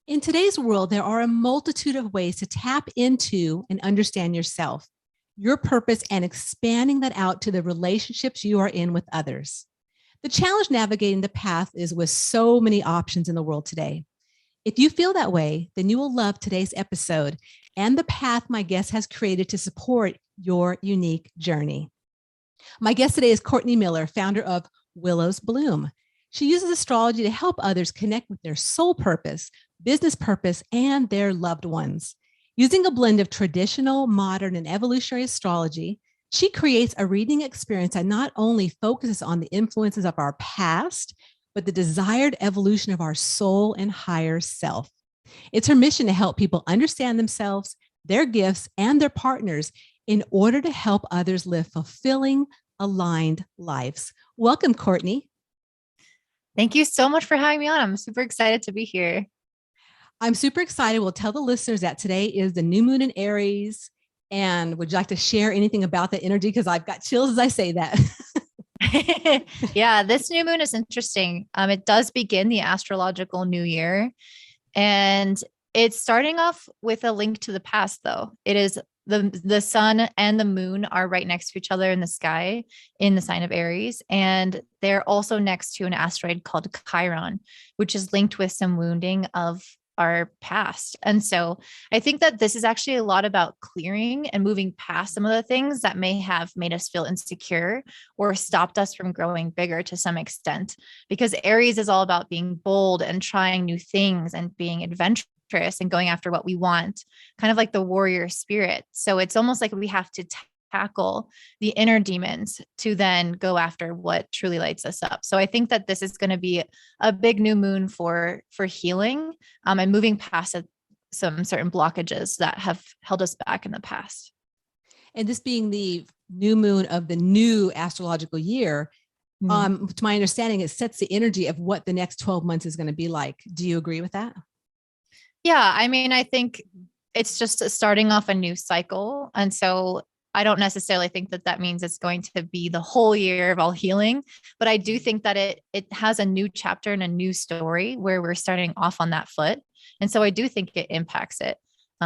In today's world, there are a multitude of ways to tap into and understand yourself, your purpose, and expanding that out to the relationships you are in with others. The challenge navigating the path is with so many options in the world today. If you feel that way, then you will love today's episode and the path my guest has created to support your unique journey. My guest today is Courtney Miller, founder of Willows Bloom. She uses astrology to help others connect with their soul purpose, business purpose, and their loved ones. Using a blend of traditional, modern, and evolutionary astrology, she creates a reading experience that not only focuses on the influences of our past, but the desired evolution of our soul and higher self. It's her mission to help people understand themselves, their gifts, and their partners in order to help others live fulfilling, aligned lives. Welcome, Courtney. Thank you so much for having me on. I'm super excited to be here. I'm super excited. We'll tell the listeners that today is the new moon in Aries. And would you like to share anything about the energy? Because I've got chills as I say that. Yeah, this new moon is interesting. It does begin the astrological new year. And it's starting off with a link to the past, though. It is the sun and the moon are right next to each other in the sky in the sign of Aries. And they're also next to an asteroid called Chiron, which is linked with some wounding of our past. And so I think that this is actually a lot about clearing and moving past some of the things that may have made us feel insecure or stopped us from growing bigger to some extent, because Aries is all about being bold and trying new things and being adventurous and going after what we want, kind of like the warrior spirit. So it's almost like we have to tackle the inner demons to then go after what truly lights us up. So I think that this is going to be a big new moon for healing and moving past some certain blockages that have held us back in the past. And this being the new moon of the new astrological year, to my understanding, it sets the energy of what the next 12 months is going to be like. Do you agree with that? Yeah, I mean, I think it's just starting off a new cycle. And so I don't necessarily think that that means it's going to be the whole year of all healing, but I do think that it has a new chapter and a new story where we're starting off on that foot. And so I do think it impacts it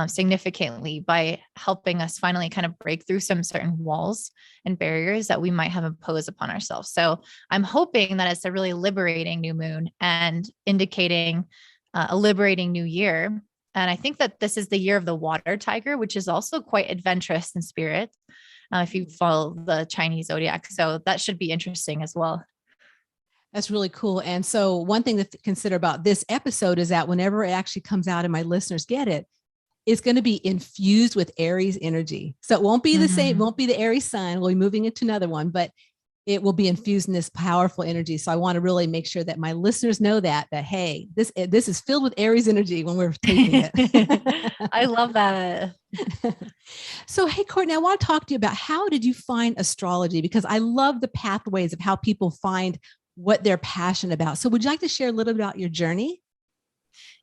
significantly by helping us finally kind of break through some certain walls and barriers that we might have imposed upon ourselves. So I'm hoping that it's a really liberating new moon and indicating a liberating new year. And I think that this is the year of the water tiger, which is also quite adventurous in spirit, if you follow the Chinese zodiac. So that should be interesting as well. That's really cool. And so one thing to consider about this episode is that whenever it actually comes out and my listeners get it, it's going to be infused with Aries energy. So it won't be the same, won't be the Aries sun. We'll be moving into another one, but it will be infused in this powerful energy. So I want to really make sure that my listeners know that hey, this is filled with Aries energy when we're taping it. I love that. So, hey, Courtney, I want to talk to you about how did you find astrology? Because I love the pathways of how people find what they're passionate about. So would you like to share a little bit about your journey?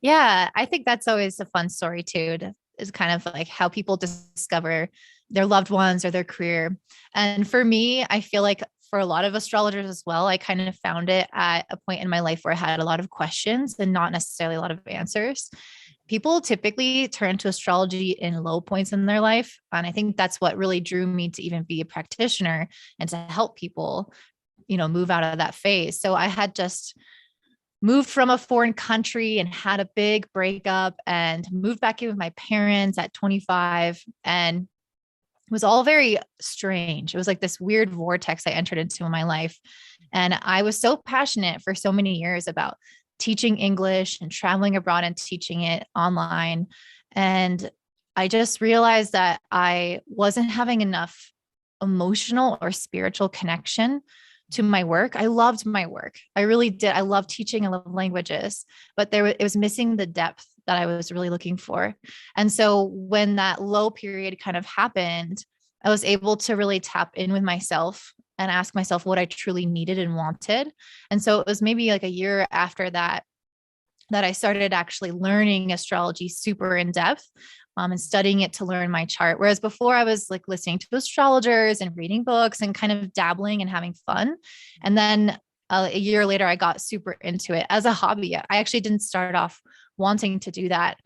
Yeah, I think that's always a fun story too, is kind of like how people discover their loved ones or their career. And for me, I feel like for a lot of astrologers as well, I kind of found it at a point in my life where I had a lot of questions and not necessarily a lot of answers. People typically turn to astrology in low points in their life. And I think that's what really drew me to even be a practitioner and to help people, move out of that phase. So I had just moved from a foreign country and had a big breakup and moved back in with my parents at 25. And it was all very strange. It was like this weird vortex I entered into in my life. And I was so passionate for so many years about teaching English and traveling abroad and teaching it online. And I just realized that I wasn't having enough emotional or spiritual connection to my work. I loved my work. I really did. I love teaching. I love languages, but it was missing the depth that I was really looking for. And so when that low period kind of happened, I was able to really tap in with myself and ask myself what I truly needed and wanted. And so it was maybe like a year after that I started actually learning astrology super in depth and studying it to learn my chart. Whereas before I was like listening to astrologers and reading books and kind of dabbling and having fun. And then a year later, I got super into it as a hobby. I actually didn't start off wanting to do that.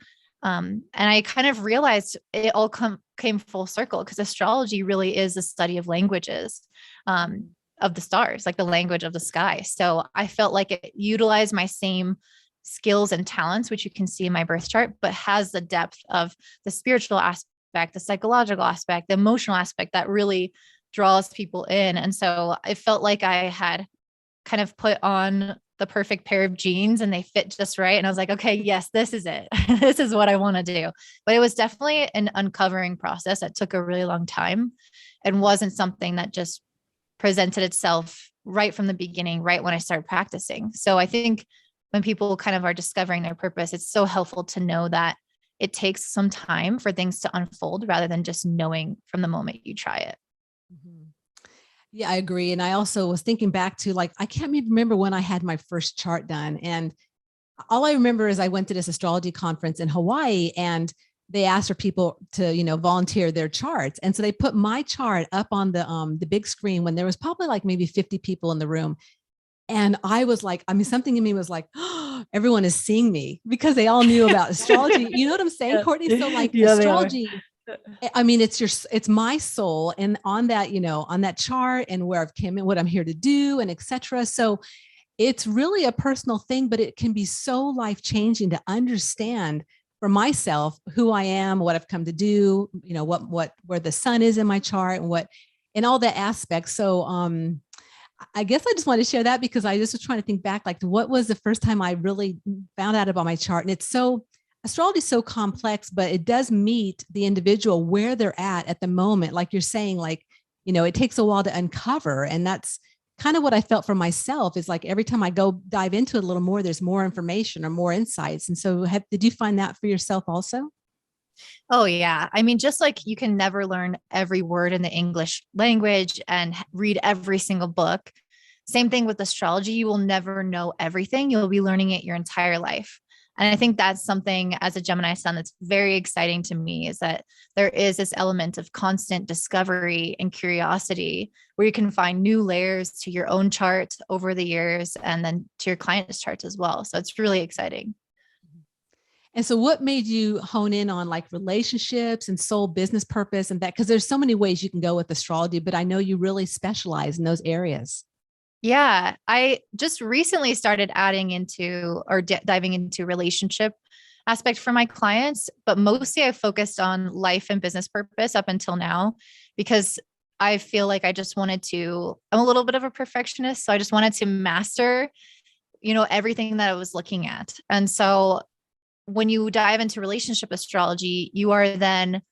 And I kind of realized it all came full circle, because astrology really is a study of languages, of the stars, like the language of the sky. So I felt like it utilized my same skills and talents, which you can see in my birth chart, but has the depth of the spiritual aspect, the psychological aspect, the emotional aspect that really draws people in. And so I felt like I had kind of put on the perfect pair of jeans and they fit just right. And I was like, okay, yes, this is it. This is what I want to do. But it was definitely an uncovering process that took a really long time and wasn't something that just presented itself right from the beginning, right when I started practicing. So I think when people kind of are discovering their purpose, it's so helpful to know that it takes some time for things to unfold rather than just knowing from the moment you try it. Mhm. Yeah, I agree. And I also was thinking back to, like, I can't even remember when I had my first chart done. And all I remember is I went to this astrology conference in Hawaii, and they asked for people to, volunteer their charts. And so they put my chart up on the big screen when there was probably like maybe 50 people in the room. And I was like, I mean, something in me was like, oh, everyone is seeing me, because they all knew about astrology. You know what I'm saying, Courtney? So like Yeah, astrology, I mean, it's my soul, and on that, on that chart, and where I've came and what I'm here to do, and etc. So it's really a personal thing, but it can be so life-changing to understand for myself who I am, what I've come to do, where the sun is in my chart, and all that aspect. So I guess I just wanted to share that, because I just was trying to think back, like, what was the first time I really found out about my chart? And astrology is so complex, but it does meet the individual where they're at the moment. Like you're saying, like, it takes a while to uncover. And that's kind of what I felt for myself, is like every time I go dive into it a little more, there's more information or more insights. And so did you find that for yourself also? Oh, yeah. I mean, just like you can never learn every word in the English language and read every single book. Same thing with astrology. You will never know everything. You'll be learning it your entire life. And I think that's something, as a Gemini sun, that's very exciting to me, is that there is this element of constant discovery and curiosity where you can find new layers to your own chart over the years, and then to your client's charts as well. So it's really exciting. And so what made you hone in on like relationships and soul business purpose and that? Because there's so many ways you can go with astrology, but I know you really specialize in those areas. Yeah, I just recently started adding into or diving into relationship aspect for my clients, but mostly I focused on life and business purpose up until now, because I feel like I'm a little bit of a perfectionist. So I just wanted to master, everything that I was looking at. And so when you dive into relationship astrology, you are then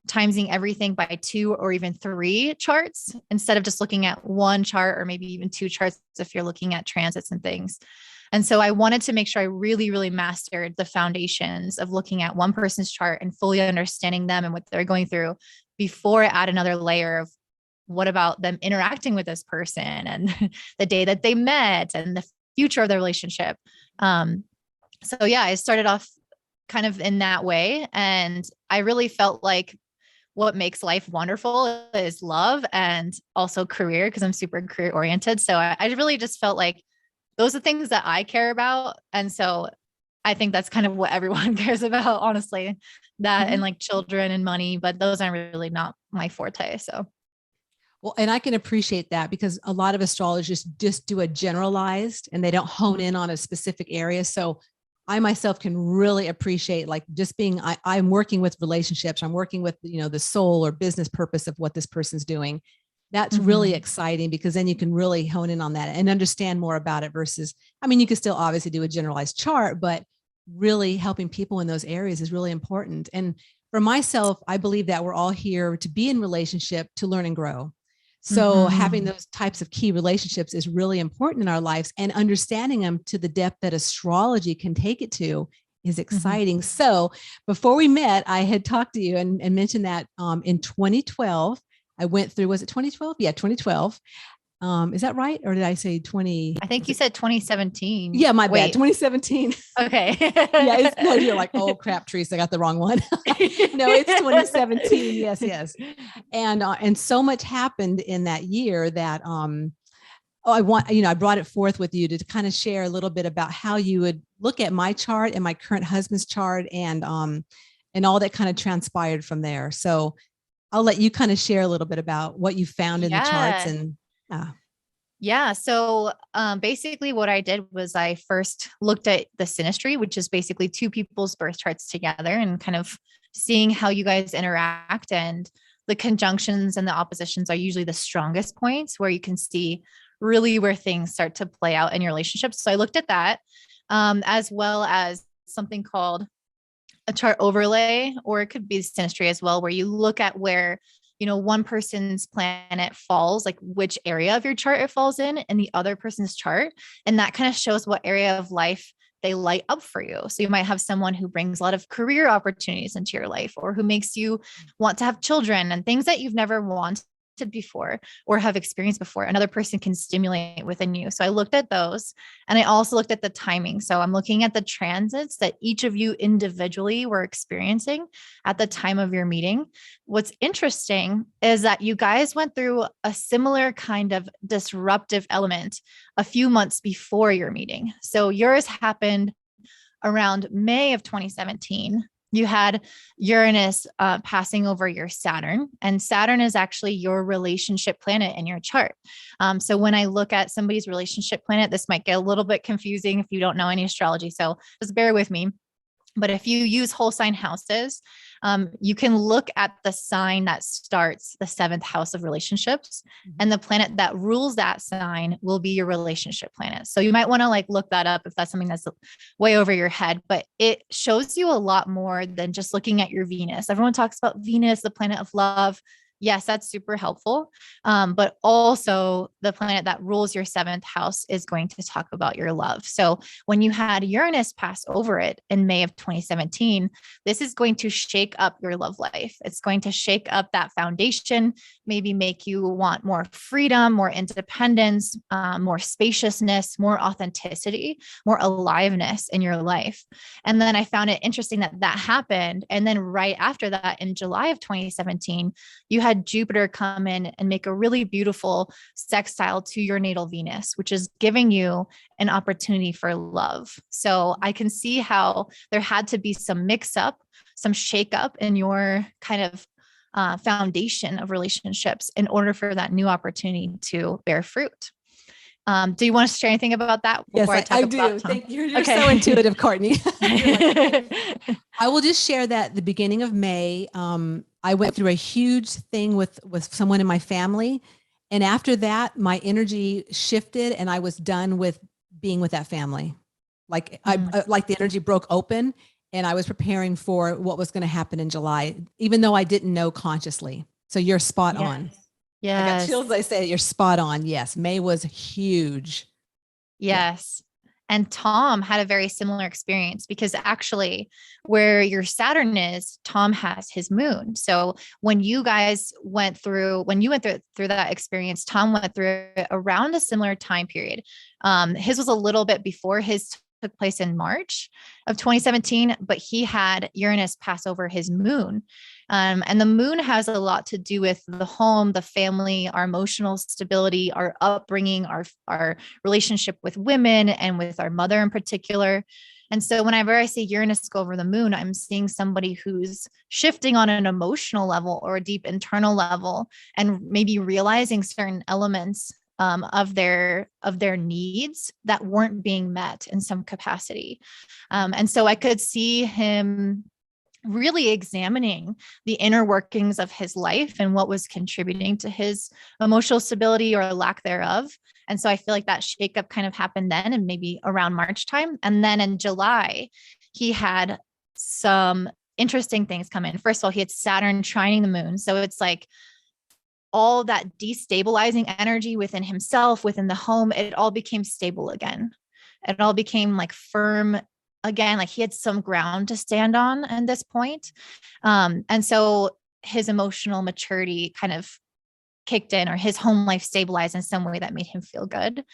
timesing everything by 2 or even 3 charts, instead of just looking at one chart, or maybe even 2 charts if you're looking at transits and things. And so I wanted to make sure I really, really mastered the foundations of looking at one person's chart and fully understanding them and what they're going through before I add another layer of what about them interacting with this person and the day that they met and the future of the relationship. So yeah, I started off kind of in that way. And I really felt like what makes life wonderful is love and also career, because I'm super career oriented. So I really just felt like those are things that I care about. And so I think that's kind of what everyone cares about, honestly, that and like children and money, but those aren't really not my forte. So. Well, and I can appreciate that, because a lot of astrologists just do a generalized and they don't hone in on a specific area. So I myself can really appreciate, like, just I'm working with relationships. I'm working with, the soul or business purpose of what this person's doing. That's really exciting, because then you can really hone in on that and understand more about it versus, I mean, you can still obviously do a generalized chart, but really helping people in those areas is really important. And for myself, I believe that we're all here to be in relationship, to learn and grow. So having those types of key relationships is really important in our lives, and understanding them to the depth that astrology can take it to is exciting. So before we met, I had talked to you and mentioned that in 2012, I went through, was it 2012? Yeah, 2012. Is that right? Or did I say 20? I think you said 2017. Yeah, my bad. 2017. Okay. Yeah, no, you're like, oh crap, Teresa, I got the wrong one. No, it's 2017. Yes. And so much happened in that year that I brought it forth with you to kind of share a little bit about how you would look at my chart and my current husband's chart, and all that kind of transpired from there. So I'll let you kind of share a little bit about what you found in the charts. Yeah. And Yeah. So basically, what I did was I first looked at the synastry, which is basically two people's birth charts together, and kind of seeing how you guys interact. And the conjunctions and the oppositions are usually the strongest points where you can see really where things start to play out in your relationship. So I looked at that, as well as something called a chart overlay, or it could be synastry as well, where you look at where, one person's planet falls, like which area of your chart it falls in, and the other person's chart. And that kind of shows what area of life they light up for you. So you might have someone who brings a lot of career opportunities into your life, or who makes you want to have children and things that you've never wanted before or have experienced before. Another person can stimulate within you. So I looked at those, and I also looked at the timing. So I'm looking at the transits that each of you individually were experiencing at the time of your meeting. What's interesting is that you guys went through a similar kind of disruptive element a few months before your meeting. So yours happened around May of 2017. You had Uranus passing over your Saturn, and Saturn is actually your relationship planet in your chart. So when I look at somebody's relationship planet, this might get a little bit confusing if you don't know any astrology. So just bear with me. But if you use whole sign houses, you can look at the sign that starts the 7th house of relationships, and the planet that rules that sign will be your relationship planet. So you might want to look that up if that's something that's way over your head, but it shows you a lot more than just looking at your Venus. Everyone talks about Venus, the planet of love. Yes, that's super helpful. But also the planet that rules your 7th house is going to talk about your love. So when you had Uranus pass over it in May of 2017, this is going to shake up your love life. It's going to shake up that foundation, maybe make you want more freedom, more independence, more spaciousness, more authenticity, more aliveness in your life. And then I found it interesting that that happened. And then right after that, in July of 2017, you had Jupiter come in and make a really beautiful sextile to your natal Venus, which is giving you an opportunity for love. So I can see how there had to be some mix up, some shake up in your kind of foundation of relationships in order for that new opportunity to bear fruit. Do you want to share anything about that before yes, I talk do. about Tom? Thank you. You're so intuitive, Courtney. I will just share that at the beginning of May, I went through a huge thing with someone in my family. And after that, my energy shifted and I was done with being with that family. Like like the energy broke open, and I was preparing for what was going to happen in July, even though I didn't know consciously. So you're spot on. Yeah. I got chills. I say you're spot on. Yes. May was huge. Yes. And Tom had a very similar experience, because actually where your Saturn is, Tom has his moon. So when you guys went through that experience, Tom went through it around a similar time period. His was a little bit before his took place in March of 2017, but he had Uranus pass over his moon. And the moon has a lot to do with the home, the family, our emotional stability, our upbringing, our relationship with women and with our mother in particular. And so whenever I see Uranus go over the moon, I'm seeing somebody who's shifting on an emotional level or a deep internal level, and maybe realizing certain elements of their needs that weren't being met in some capacity. And so I could see him really examining the inner workings of his life and what was contributing to his emotional stability or lack thereof. And so I feel like that shakeup kind of happened then, and maybe around March time. And then in July, he had some interesting things come in. First of all, he had Saturn trining the moon. So it's like all that destabilizing energy within himself, within the home, it all became stable again. It all became like firm again, like he had some ground to stand on at this point. And so his emotional maturity kind of kicked in, or his home life stabilized in some way that made him feel good.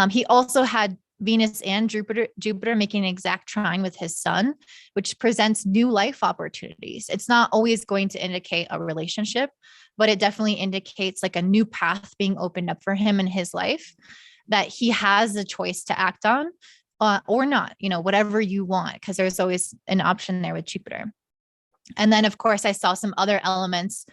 He also had Venus and Jupiter making an exact trine with his sun, which presents new life opportunities. It's not always going to indicate a relationship, but it definitely indicates like a new path being opened up for him in his life that he has the choice to act on. or not, whatever you want, because there's always an option there with Jupiter. And then, of course, I saw some other elements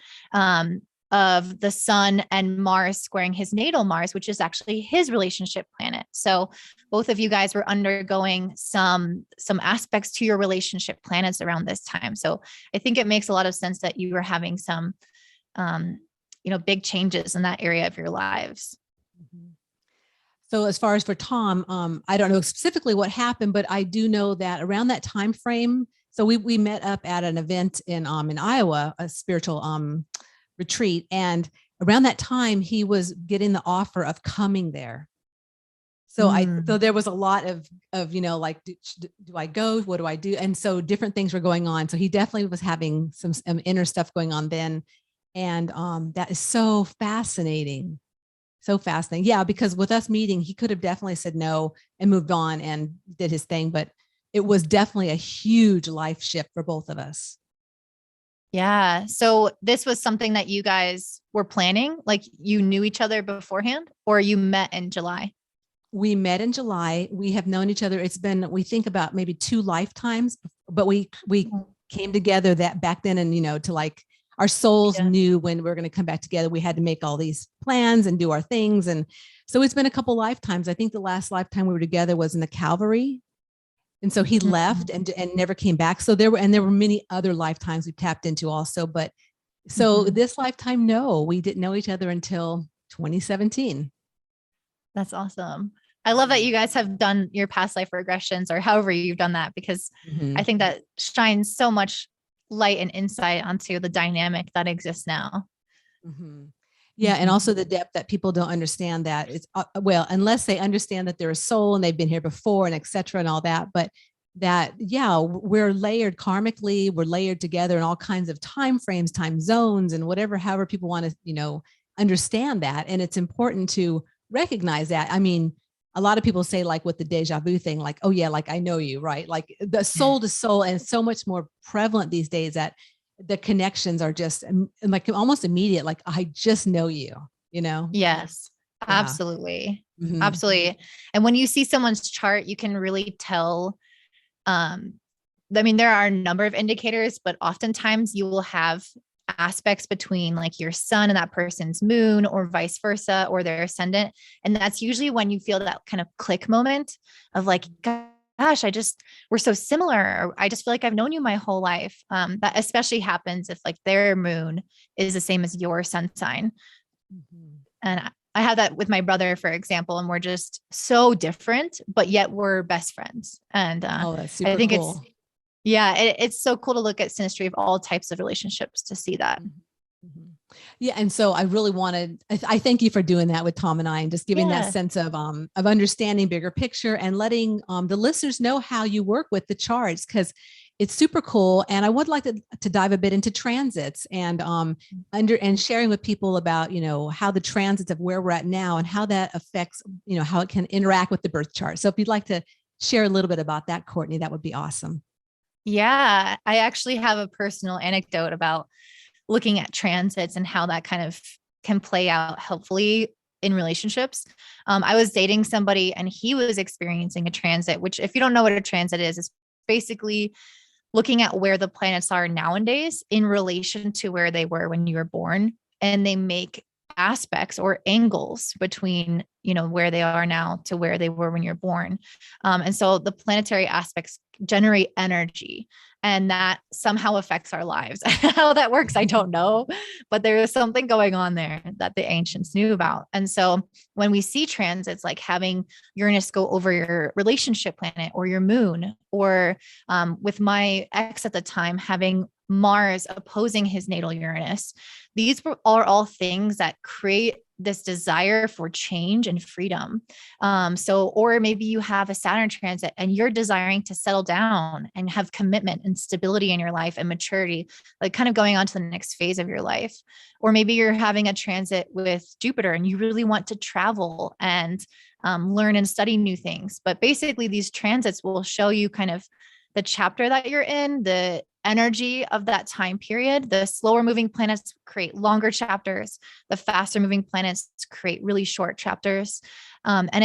of the sun and Mars squaring his natal Mars, which is actually his relationship planet. So both of you guys were undergoing some aspects to your relationship planets around this time. So I think it makes a lot of sense that you were having some, big changes in that area of your lives. Mm-hmm. So as far as for Tom, I don't know specifically what happened, but I do know that around that time frame, so we met up at an event in Iowa, a spiritual retreat, and around that time he was getting the offer of coming there. So so there was a lot of like, do I go? What do I do? And so different things were going on. So he definitely was having some inner stuff going on then, and that is so fascinating. So fascinating. Yeah, because with us meeting, he could have definitely said no and moved on and did his thing, but it was definitely a huge life shift for both of us. Yeah. So this was something that you guys were planning, like you knew each other beforehand, or you met in July? We met in July. We have known each other. It's been, we think about maybe 2 lifetimes, but we came together that back then, and to like, our souls knew when we were going to come back together. We had to make all these plans and do our things. And so it's been a couple lifetimes. I think the last lifetime we were together was in the Calvary. And so he left and never came back. So there were many other lifetimes we tapped into also. But so this lifetime, no, we didn't know each other until 2017. That's awesome. I love that you guys have done your past life regressions, or however you've done that, because I think that shines so much light and insight onto the dynamic that exists now. Yeah. And also the depth that people don't understand, that it's well, unless they understand that they're a soul and they've been here before and et cetera and all that, but that, yeah, we're layered karmically, we're layered together in all kinds of time frames, time zones, and whatever, however people want to, understand that. And it's important to recognize that. I mean, a lot of people say, like with the deja vu thing, like, oh yeah, like I know you, right? Like the soul to soul, and so much more prevalent these days that the connections are just like almost immediate. Like, I just know you, Yes, absolutely. Absolutely. And when you see someone's chart, you can really tell, I mean, there are a number of indicators, but oftentimes you will have aspects between like your sun and that person's moon, or vice versa, or their ascendant. And that's usually when you feel that kind of click moment of like, gosh, we're so similar. Or I just feel like I've known you my whole life. That especially happens if like their moon is the same as your sun sign. And I have that with my brother, for example, and we're just so different, but yet we're best friends. And that's super I think cool. it's so cool to look at synastry of all types of relationships to see that. Yeah. And so I really I thank you for doing that with Tom and I, and just giving that sense of understanding bigger picture, and letting the listeners know how you work with the charts, because it's super cool. And I would like to dive a bit into transits, and and sharing with people about, how the transits of where we're at now and how that affects, how it can interact with the birth chart. So if you'd like to share a little bit about that, Courtney, that would be awesome. Yeah, I actually have a personal anecdote about looking at transits and how that kind of can play out helpfully in relationships. I was dating somebody and he was experiencing a transit, which, if you don't know what a transit is basically looking at where the planets are nowadays in relation to where they were when you were born. And they make aspects or angles between, where they are now to where they were when you're born. And so the planetary aspects generate energy, and that somehow affects our lives. How that works, I don't know, but there is something going on there that the ancients knew about. And so when we see transits, like having Uranus go over your relationship planet or your moon, or with my ex at the time, having Mars opposing his natal Uranus, these are all things that create this desire for change and freedom. Or maybe you have a Saturn transit and you're desiring to settle down and have commitment and stability in your life and maturity, like kind of going on to the next phase of your life. Or maybe you're having a transit with Jupiter and you really want to travel and learn and study new things. But basically these transits will show you kind of the chapter that you're in, the energy of that time period. The slower moving planets create longer chapters. The faster moving planets create really short chapters. And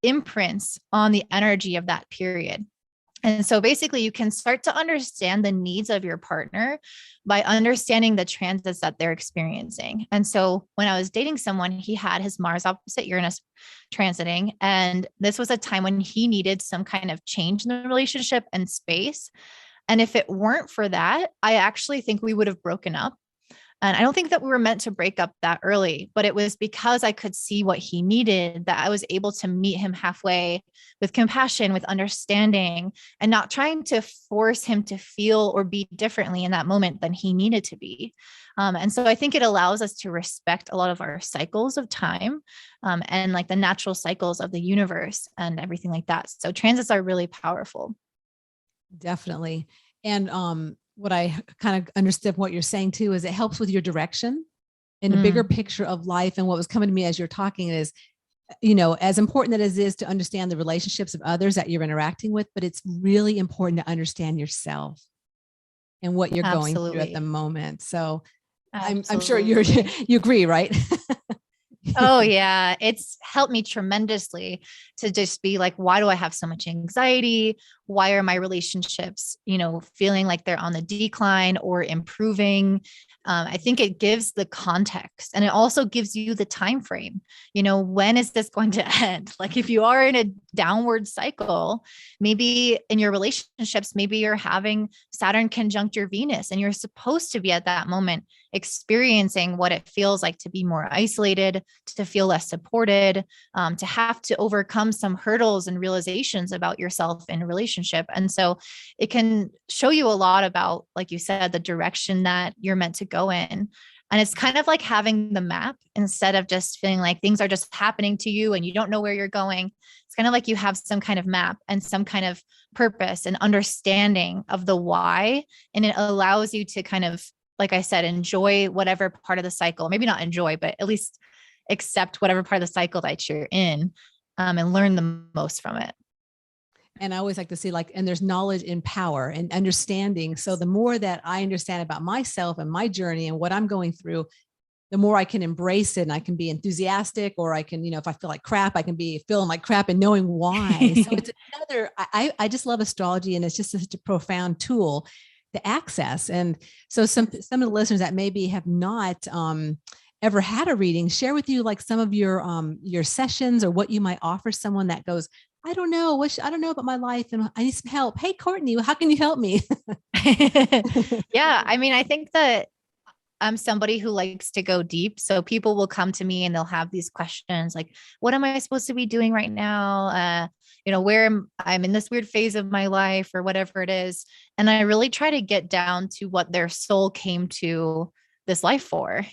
imprints on the energy of that period. And so basically you can start to understand the needs of your partner by understanding the transits that they're experiencing. And so when I was dating someone, he had his Mars opposite Uranus transiting. And this was a time when he needed some kind of change in the relationship and space. And if it weren't for that, I actually think we would have broken up. And I don't think that we were meant to break up that early, but it was because I could see what he needed that I was able to meet him halfway with compassion, with understanding, and not trying to force him to feel or be differently in that moment than he needed to be. And so I think it allows us to respect a lot of our cycles of time, and like the natural cycles of the universe and everything like that. So transits are really powerful. Definitely. And what I kind of understood what you're saying too is it helps with your direction and a bigger picture of life. And what was coming to me as you're talking is, as important that it is to understand the relationships of others that you're interacting with, but it's really important to understand yourself and what you're going through at the moment. So I'm sure you agree, right? Oh yeah. It's helped me tremendously to just be like, why do I have so much anxiety? Why are my relationships, feeling like they're on the decline or improving? I think it gives the context, and it also gives you the time frame. When is this going to end? Like if you are in a downward cycle, maybe in your relationships, maybe you're having Saturn conjunct your Venus and you're supposed to be at that moment experiencing what it feels like to be more isolated, to feel less supported, to have to overcome some hurdles and realizations about yourself in a relationship. And so it can show you a lot about, like you said, the direction that you're meant to go in. And it's kind of like having the map instead of just feeling like things are just happening to you and you don't know where you're going. It's kind of like you have some kind of map and some kind of purpose and understanding of the why. And it allows you to kind of, like I said, enjoy whatever part of the cycle, maybe not enjoy, but at least accept whatever part of the cycle that you're in, and learn the most from it. And I always like to see and there's knowledge in power and understanding. So the more that I understand about myself and my journey and what I'm going through, the more I can embrace it, and I can be enthusiastic, or I can, if I feel like crap, I can be feeling like crap and knowing why. So it's another, I just love astrology, and it's just such a profound tool to access. And so some of the listeners that maybe have not ever had a reading, share with you like some of your sessions, or what you might offer someone that goes, I don't know. I don't know about my life and I need some help. Hey, Courtney, how can you help me? Yeah. I mean, I think that I'm somebody who likes to go deep. So people will come to me and they'll have these questions like, what am I supposed to be doing right now? I'm in this weird phase of my life or whatever it is. And I really try to get down to what their soul came to this life for.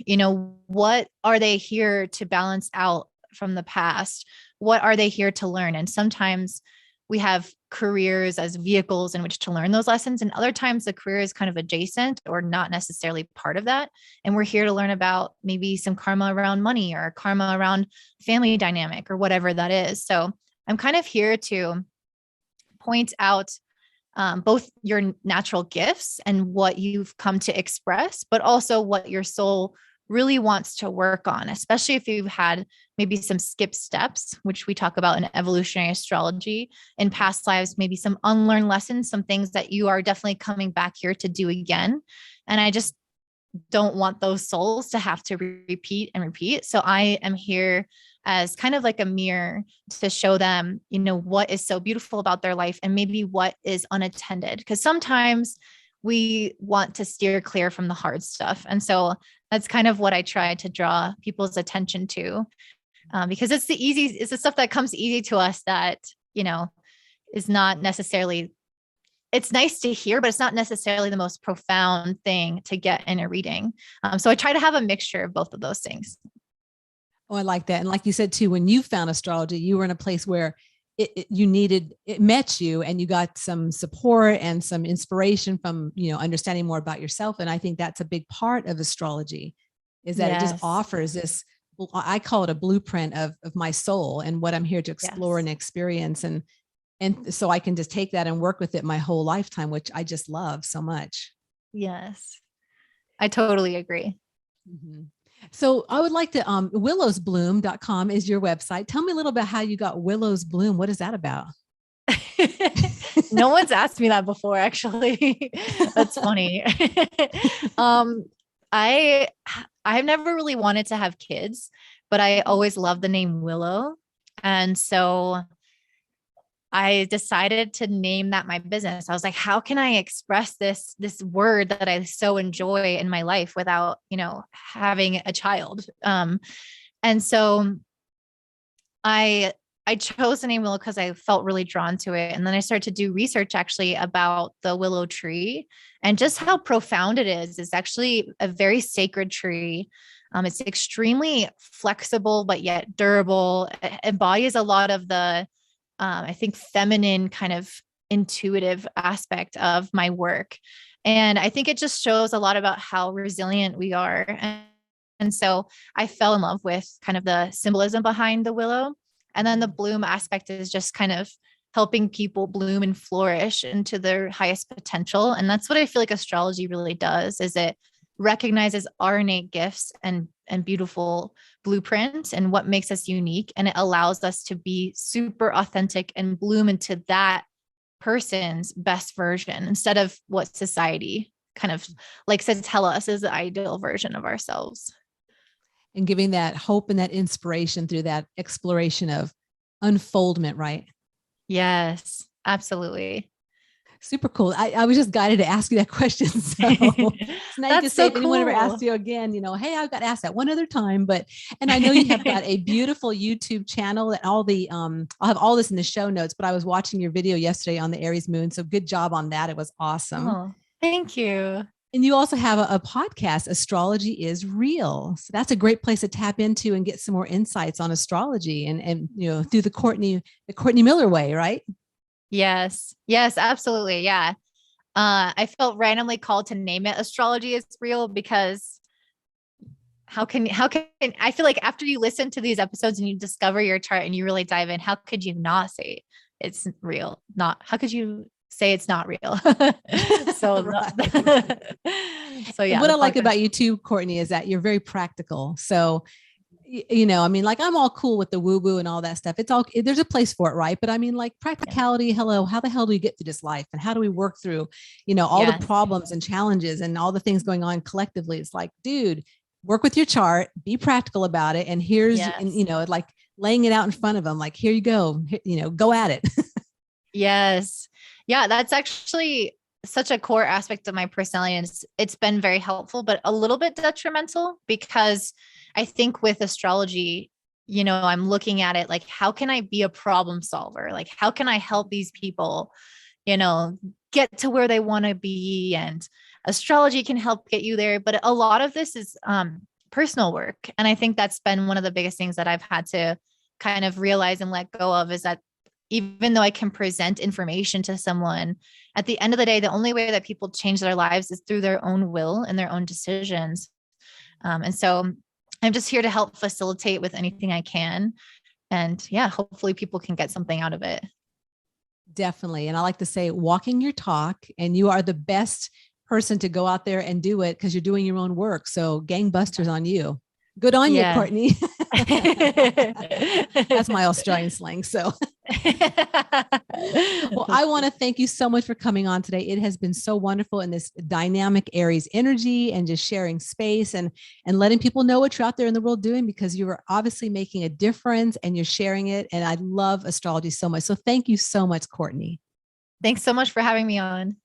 What are they here to balance out from the past? What are they here to learn? And sometimes we have careers as vehicles in which to learn those lessons. And other times the career is kind of adjacent or not necessarily part of that. And we're here to learn about maybe some karma around money or karma around family dynamic or whatever that is. So I'm kind of here to point out both your natural gifts and what you've come to express, but also what your soul really wants to work on, especially if you've had maybe some skip steps, which we talk about in evolutionary astrology in past lives, maybe some unlearned lessons, some things that you are definitely coming back here to do again. And I just don't want those souls to have to repeat and repeat. So I am here as kind of like a mirror to show them, what is so beautiful about their life and maybe what is unattended. Because sometimes we want to steer clear from the hard stuff. And so that's kind of what I try to draw people's attention to, because it's the stuff that comes easy to us that, is not necessarily, it's nice to hear, but it's not necessarily the most profound thing to get in a reading. So I try to have a mixture of both of those things. Oh, I like that. And like you said too, when you found astrology, you were in a place where it met you and you got some support and some inspiration from, understanding more about yourself. And I think that's a big part of astrology, is that it just offers this, I call it a blueprint of my soul and what I'm here to explore and experience. And so I can just take that and work with it my whole lifetime, which I just love so much. Yes, I totally agree. Mm-hmm. So I would like to, willowsbloom.com is your website. Tell me a little bit how you got Willows Bloom. What is that about? No one's asked me that before, actually. That's funny. um, I I've never really wanted to have kids, but I always loved the name Willow. And so I decided to name that my business. I was like, how can I express this word that I so enjoy in my life without, having a child? And so I I chose the name Willow because I felt really drawn to it. And then I started to do research actually about the willow tree and just how profound it is. It's actually a very sacred tree. It's extremely flexible, but yet durable. It embodies a lot of the, I think, feminine kind of intuitive aspect of my work. And I think it just shows a lot about how resilient we are. And so I fell in love with kind of the symbolism behind the willow. And then the bloom aspect is just kind of helping people bloom and flourish into their highest potential. And that's what I feel like astrology really does, is it recognizes our innate gifts and beautiful blueprints and what makes us unique. And it allows us to be super authentic and bloom into that person's best version instead of what society kind of likes to tell us is the ideal version of ourselves. And giving that hope and that inspiration through that exploration of unfoldment, right? Yes, absolutely. Super cool. I was just guided to ask you that question. So, so now you can say if anyone ever asks you again, hey, I've got asked that one other time, and I know you have got a beautiful YouTube channel that I'll have all this in the show notes, but I was watching your video yesterday on the Aries moon. So good job on that. It was awesome. Oh, thank you. And you also have a podcast, Astrology is Real. So that's a great place to tap into and get some more insights on astrology and through the Courtney Miller way, right? Yes, absolutely. Yeah. I felt randomly called to name it Astrology is Real because how can I feel like after you listen to these episodes and you discover your chart and you really dive in, how could you not say it's real? How could you say it's not real? So, so yeah. What I like about you too, Courtney, is that you're very practical. So, like I'm all cool with the woo woo and all that stuff. There's a place for it, right? But I mean, like practicality, hello, how the hell do we get through this life? And how do we work through, all the problems and challenges and all the things going on collectively? It's like, dude, work with your chart, be practical about it. And here's, like laying it out in front of them, like, here you go, go at it. Yes. Yeah. That's actually such a core aspect of my personality. And it's been very helpful, but a little bit detrimental because I think with astrology, I'm looking at it like, how can I be a problem solver? Like, how can I help these people, get to where they want to be? And astrology can help get you there. But a lot of this is personal work. And I think that's been one of the biggest things that I've had to kind of realize and let go of, is that even though I can present information to someone, at the end of the day, the only way that people change their lives is through their own will and their own decisions. And so I'm just here to help facilitate with anything I can. And yeah, hopefully people can get something out of it. Definitely. And I like to say, walking your talk, and you are the best person to go out there and do it because you're doing your own work. So gangbusters on you. Good on you, Courtney. That's my Australian slang. So, well, I want to thank you so much for coming on today. It has been so wonderful in this dynamic Aries energy and just sharing space and letting people know what you're out there in the world doing, because you are obviously making a difference and you're sharing it. And I love astrology so much. So thank you so much, Courtney. Thanks so much for having me on.